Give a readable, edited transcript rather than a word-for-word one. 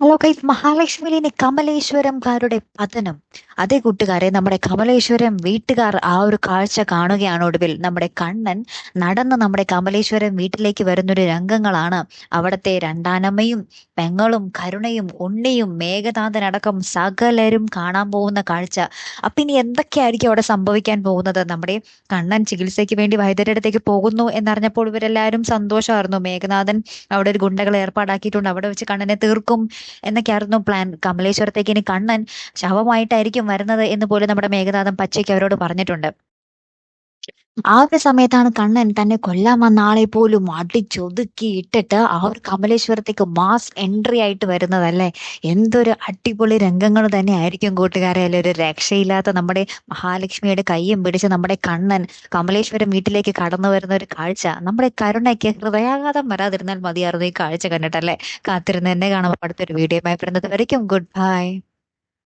Hello guys, മഹാലക്ഷ്മിയിലെ കമലേശ്വരംകാരുടെ പതനം. അതേ കൂട്ടുകാരെ, നമ്മുടെ കമലേശ്വരം വീട്ടുകാർ ആ ഒരു കാഴ്ച കാണുകയാണ്. ഒടുവിൽ നമ്മുടെ കണ്ണൻ നടന്ന് നമ്മുടെ കമലേശ്വരം വീട്ടിലേക്ക് വരുന്നൊരു രംഗങ്ങളാണ്. അവിടത്തെ രണ്ടാനമ്മയും പെങ്ങളും കരുണയും ഉണ്ണിയും മേഘനാഥനടക്കം സകലരും കാണാൻ പോകുന്ന കാഴ്ച. അപ്പൊ ഇനി എന്തൊക്കെയായിരിക്കും അവിടെ സംഭവിക്കാൻ പോകുന്നത്? നമ്മുടെ കണ്ണൻ ചികിത്സയ്ക്ക് വേണ്ടി വൈദ്യരുടെ അടുത്തേക്ക് പോകുന്നു എന്നറിഞ്ഞപ്പോൾ ഇവരെല്ലാവരും സന്തോഷമായിരുന്നു. മേഘനാഥൻ അവിടെ ഒരു ഗുണ്ടകളെ ഏർപ്പാടാക്കിയിട്ടുണ്ട്, അവിടെ വെച്ച് കണ്ണനെ തീർക്കും എന്നൊക്കെയായിരുന്നു പ്ലാൻ. കമലേശ്വരത്തേക്ക് ഇനി കണ്ണൻ ശവമായിട്ടായിരിക്കും വരുന്നത് എന്ന് പോലും നമ്മുടെ മേഘനാഥൻ പച്ചയ്ക്ക് അവരോട് പറഞ്ഞിട്ടുണ്ട്. ആ ഒരു സമയത്താണ് കണ്ണൻ തന്നെ കൊല്ലാൻ വന്ന ആളെ പോലും അടിച്ചൊതുക്കി ഇട്ടിട്ട് ആ ഒരു കമലേശ്വരത്തേക്ക് മാസ് എൻട്രി ആയിട്ട് വരുന്നതല്ലേ. എന്തൊരു അടിപൊളി രംഗങ്ങൾ തന്നെ ആയിരിക്കും കൂട്ടുകാരെ. അല്ലെ, ഒരു രക്ഷയില്ലാത്ത നമ്മുടെ മഹാലക്ഷ്മിയുടെ കയ്യും പിടിച്ച് നമ്മുടെ കണ്ണൻ കമലേശ്വരം വീട്ടിലേക്ക് കടന്നു വരുന്ന ഒരു കാഴ്ച. നമ്മുടെ കരുണയ്ക്ക് ഹൃദയാഘാതം വരാതിരുന്നാൽ മതിയായിരുന്നു ഈ കാഴ്ച കണ്ടിട്ടല്ലേ. കാത്തിരുന്ന് എന്നെ കാണുമ്പോൾ അടുത്തൊരു വീഡിയോ ആയി വരുന്നത് വരയ്ക്കും. Good bye.